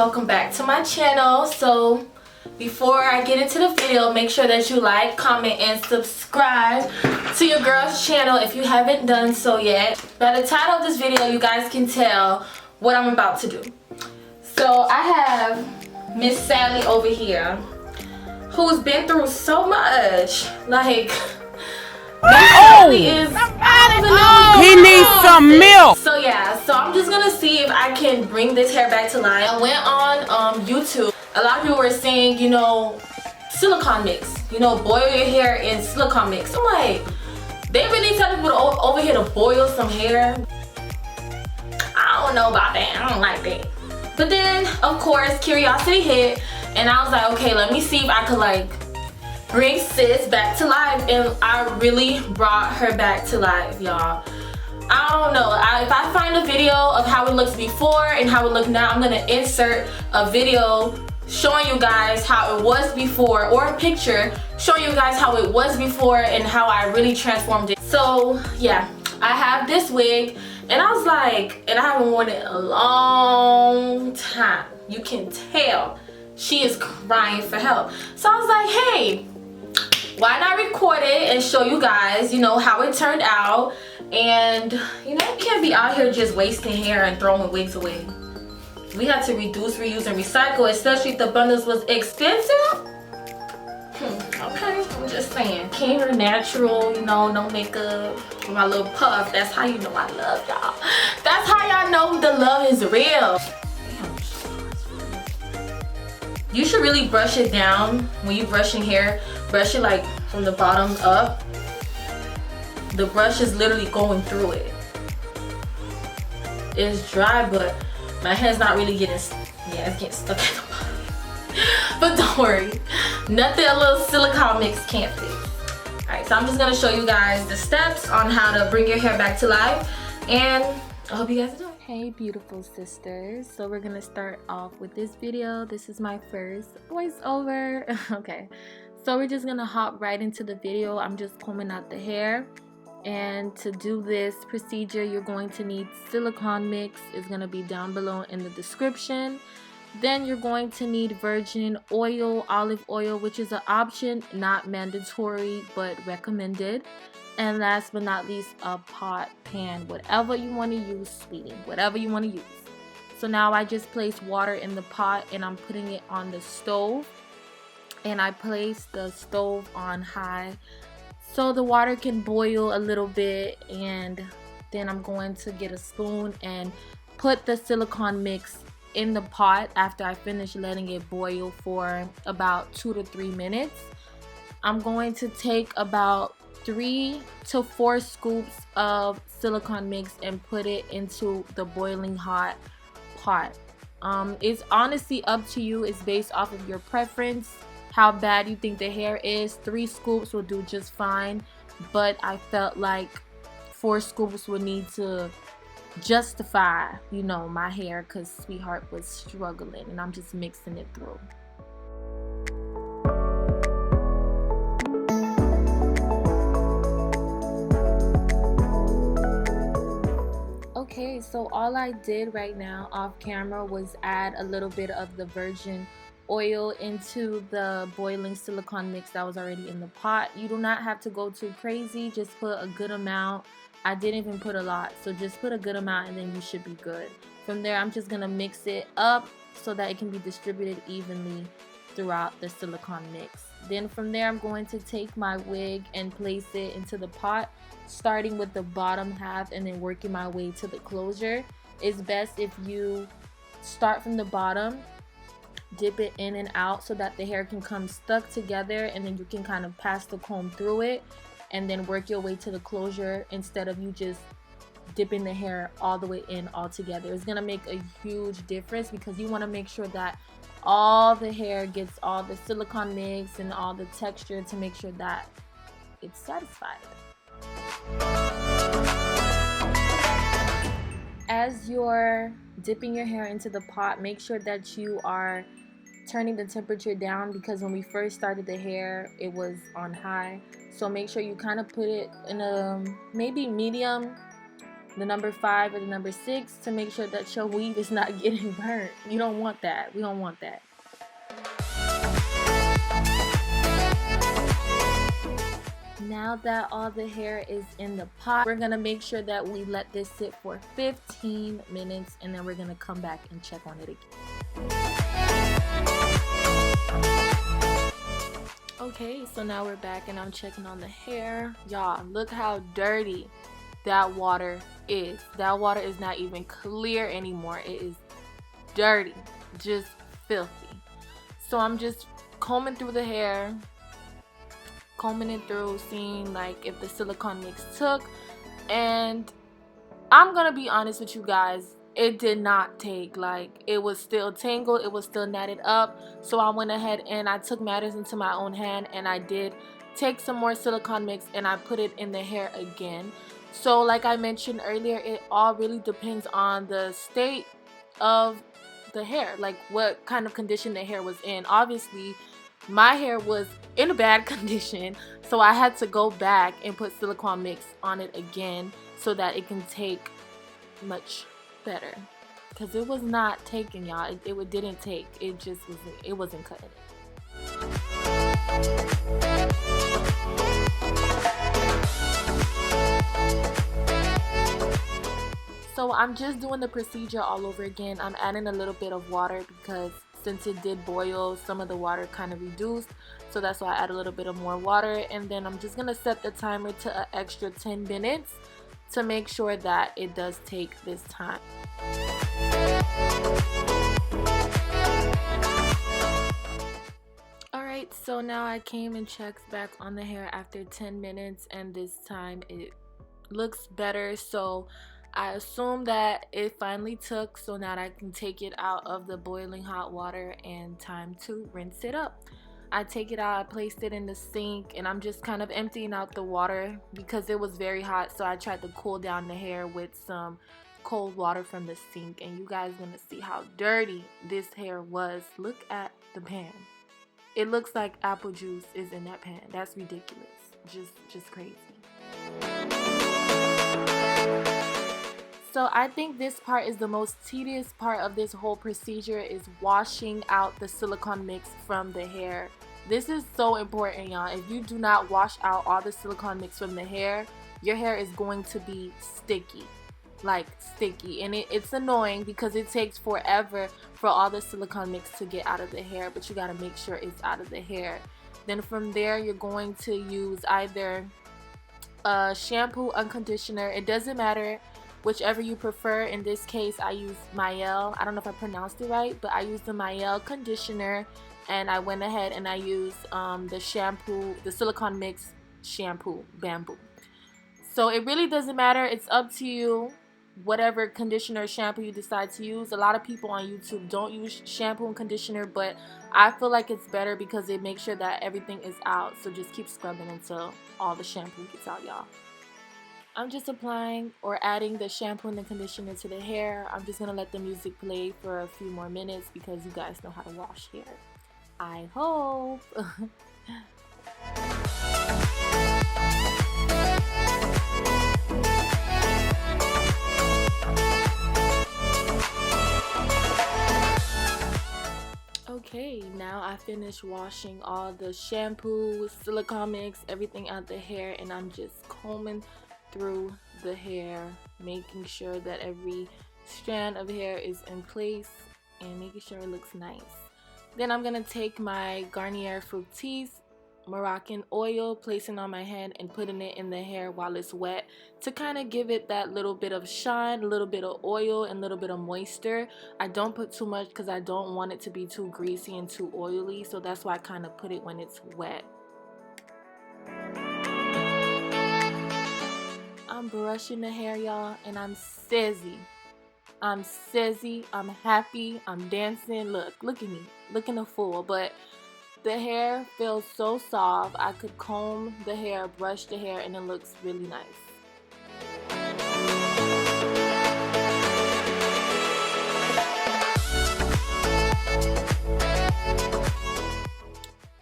welcome back to my channel. So before I get into the video, make sure that you like, comment, and subscribe to your girl's channel if you haven't done so yet. By the title of this video, you guys can tell what I'm about to do. So I have Miss Sally over here, who's been through so much. Like, Sally is he needs some milk. So yeah, so I'm just gonna see if I can bring this hair back to life. I went on YouTube. A lot of people were saying, you know, silicone mix. You know, boil your hair in silicone mix. I'm like, they really tell people over here to boil some hair. I don't know about that. I don't like that. But then, of course, curiosity hit, and I was like, okay, let me see if I could like bring sis back to life. And I really brought her back to life, y'all. I don't know, if I find a video of how it looks before and how it looks now, I'm gonna insert a video showing you guys how it was before, or a picture showing you guys how it was before and how I really transformed it. So yeah, I have this wig, and I was like, and I haven't worn it in a long time. You can tell she is crying for help. So I was like, hey, why not record it and show you guys, you know, how it turned out. And you know, you can't be out here just wasting hair and throwing wigs away. We had to reduce, reuse, and recycle, especially if the bundles was expensive. Okay, I'm just saying, cleaner, natural, you know, no makeup, with my little puff. That's how you know I love y'all. That's how y'all know the love is real. You should really brush it down when you brushing hair. Brush it like from the bottom up. The brush is literally going through it. It's dry, but my hair's not really getting, yeah, it's getting stuck at the bottom. But don't worry, nothing a little silicone mix can't fix. Alright, so I'm just gonna show you guys the steps on how to bring your hair back to life, and I hope you guys enjoy. Hey beautiful sisters, so we're gonna start off with this video. This is my first voiceover. Okay, so we're just gonna hop right into the video. I'm just combing out the hair. And to do this procedure, you're going to need silicone mix. It's going to be down below in the description. Then you're going to need virgin oil, olive oil, which is an option, not mandatory, but recommended. And last but not least, a pot pan, whatever you want to use, sweetie, whatever you want to use. So now I just placed water in the pot, and I'm putting it on the stove. And I placed the stove on high, so the water can boil a little bit, and then I'm going to get a spoon and put the silicone mix in the pot after I finish letting it boil for about 2 to 3 minutes. I'm going to take about 3 to 4 scoops of silicone mix and put it into the boiling hot pot. It's honestly up to you. It's based off of your preference, how bad you think the hair is. 3 scoops will do just fine, but I felt like 4 scoops would need to justify, you know, my hair, because sweetheart was struggling, and I'm just mixing it through. Okay, so all I did right now off camera was add a little bit of the virgin oil into the boiling silicone mix that was already in the pot. You do not have to go too crazy, just put a good amount. I didn't even put a lot, so just put a good amount and then you should be good. From there, I'm just gonna mix it up so that it can be distributed evenly throughout the silicone mix. Then from there, I'm going to take my wig and place it into the pot, starting with the bottom half and then working my way to the closure. It's best if you start from the bottom, dip it in and out so that the hair can come stuck together, and then you can kind of pass the comb through it and then work your way to the closure, instead of you just dipping the hair all the way in all together. It's gonna make a huge difference, because you want to make sure that all the hair gets all the silicone mix and all the texture to make sure that it's satisfied. As you're dipping your hair into the pot, make sure that you are turning the temperature down, because when we first started the hair, it was on high. So make sure you kind of put it in a maybe medium the number 5 or the number 6 to make sure that your weave is not getting burnt. You don't want that. We don't want that. Now that all the hair is in the pot, we're gonna make sure that we let this sit for 15 minutes and then we're gonna come back and check on it again. Okay, so now we're back and I'm checking on the hair. Y'all, look how dirty that water is. That water is not even clear anymore. It is dirty, just filthy. So I'm just combing through the hair, combing it through, seeing like if the silicone mix took, and I'm gonna be honest with you guys, it did not take. Like, it was still tangled, it was still knotted up. So I went ahead and I took matters into my own hand and I did take some more silicone mix and I put it in the hair again. So like I mentioned earlier, it all really depends on the state of the hair, like what kind of condition the hair was in. Obviously my hair was in a bad condition, so I had to go back and put silicone mix on it again so that it can take much better, because it was not taking, y'all. It didn't take. It just wasn't. It wasn't cutting it. So I'm just doing the procedure all over again. I'm adding a little bit of water because since it did boil, some of the water kind of reduced, so that's why I add a little bit of more water. And then I'm just gonna set the timer to an extra 10 minutes to make sure that it does take this time. Alright, so now I came and checked back on the hair after 10 minutes and this time it looks better. So I assume that it finally took, so now I can take it out of the boiling hot water and time to rinse it up. I take it out, I placed it in the sink, and I'm just kind of emptying out the water because it was very hot, so I tried to cool down the hair with some cold water from the sink. And you guys gonna see how dirty this hair was. Look at the pan. It looks like apple juice is in that pan. That's ridiculous. Just crazy. So I think this part is the most tedious part of this whole procedure, is washing out the silicone mix from the hair. This is so important, y'all. If you do not wash out all the silicone mix from the hair, your hair is going to be sticky, like sticky. And it's annoying because it takes forever for all the silicone mix to get out of the hair, but you got to make sure it's out of the hair. Then from there, you're going to use either a shampoo and conditioner. It doesn't matter, whichever you prefer. In this case, I use Mael. I don't know if I pronounced it right, but I used the Mael conditioner, and I went ahead and I used the shampoo, the silicone mix shampoo, Bamboo. So it really doesn't matter. It's up to you, whatever conditioner or shampoo you decide to use. A lot of people on YouTube don't use shampoo and conditioner, but I feel like it's better because it makes sure that everything is out. So just keep scrubbing until all the shampoo gets out, y'all. I'm just applying or adding the shampoo and the conditioner to the hair. I'm just going to let the music play for a few more minutes because you guys know how to wash hair. I hope. Okay, now I finished washing all the shampoo, silicone mix, everything out the hair, and I'm just combing through the hair, making sure that every strand of hair is in place and making sure it looks nice. Then I'm gonna take my Garnier Fructis Moroccan oil, placing on my head and putting it in the hair while it's wet to kind of give it that little bit of shine, a little bit of oil, and a little bit of moisture. I don't put too much because I don't want it to be too greasy and too oily, so that's why I kind of put it when it's wet. I'm brushing the hair, y'all, and I'm sizzy. I'm happy, I'm dancing. Look at me, looking a fool. But the hair feels so soft. I could comb the hair, brush the hair, and it looks really nice.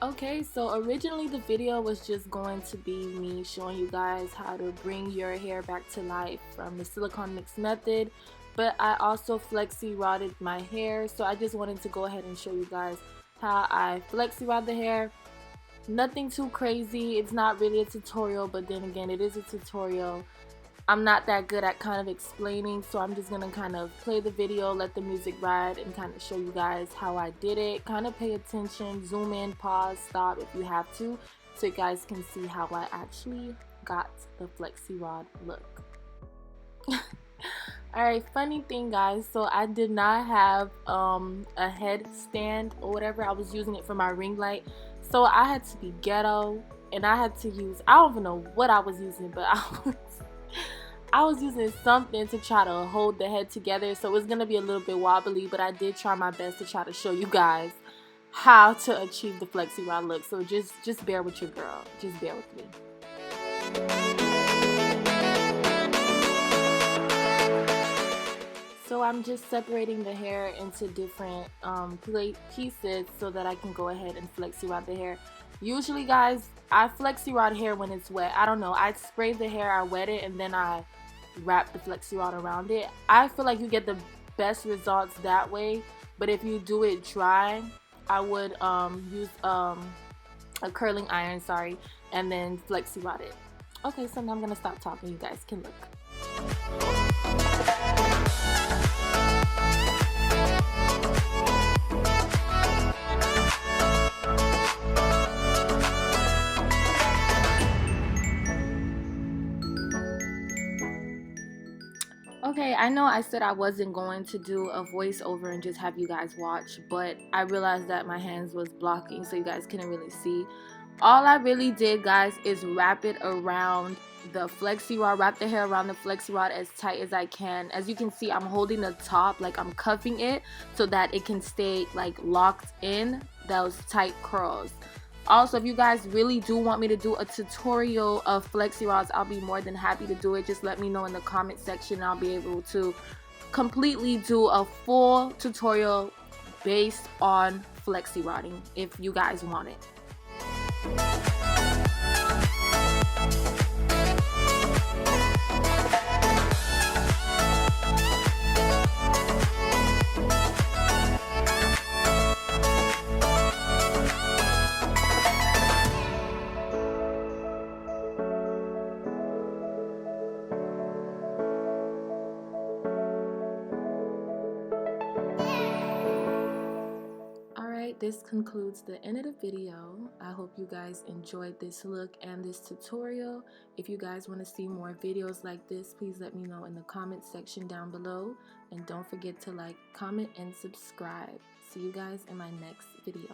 Okay, so originally the video was just going to be me showing you guys how to bring your hair back to life from the silicone mix method, but I also flexi rodded my hair, so I just wanted to go ahead and show you guys how I flexi rod the hair. Nothing too crazy, it's not really a tutorial, but then again it is a tutorial. I'm not that good at kind of explaining, so I'm just gonna kind of play the video, let the music ride, and kind of show you guys how I did it. Kind of pay attention, zoom in, pause, stop if you have to, so you guys can see how I actually got the flexi rod look. Alright, funny thing guys, so I did not have a headstand or whatever. I was using it for my ring light, so I had to be ghetto, and I had to use, I don't even know what I was using, but I was using something to try to hold the head together, so it was gonna be a little bit wobbly, but I did try my best to try to show you guys how to achieve the flexi rod look. So just bear with your girl, just bear with me. So I'm just separating the hair into different pieces so that I can go ahead and flexi rod the hair. Usually guys, I flexi rod hair when it's wet. I don't know, I spray the hair, I wet it, and then I wrap the flexi rod around it. I feel like you get the best results that way, but if you do it dry, I would use a curling iron, and then flexi rod it. Okay, so now I'm gonna stop talking, you guys can look. Okay, I know I said I wasn't going to do a voiceover and just have you guys watch, but I realized that my hands was blocking, so you guys couldn't really see. All I really did, guys, is wrap it around the flexi rod, wrap the hair around the flexi rod as tight as I can. As you can see, I'm holding the top, like I'm cuffing it so that it can stay like locked in those tight curls. Also, if you guys really do want me to do a tutorial of flexi rods, I'll be more than happy to do it. Just let me know in the comment section. I'll be able to completely do a full tutorial based on flexi rodding if you guys want it. This concludes the end of the video. I hope you guys enjoyed this look and this tutorial. If you guys want to see more videos like this, please let me know in the comment section down below, and don't forget to like, comment, and subscribe. See you guys in my next video.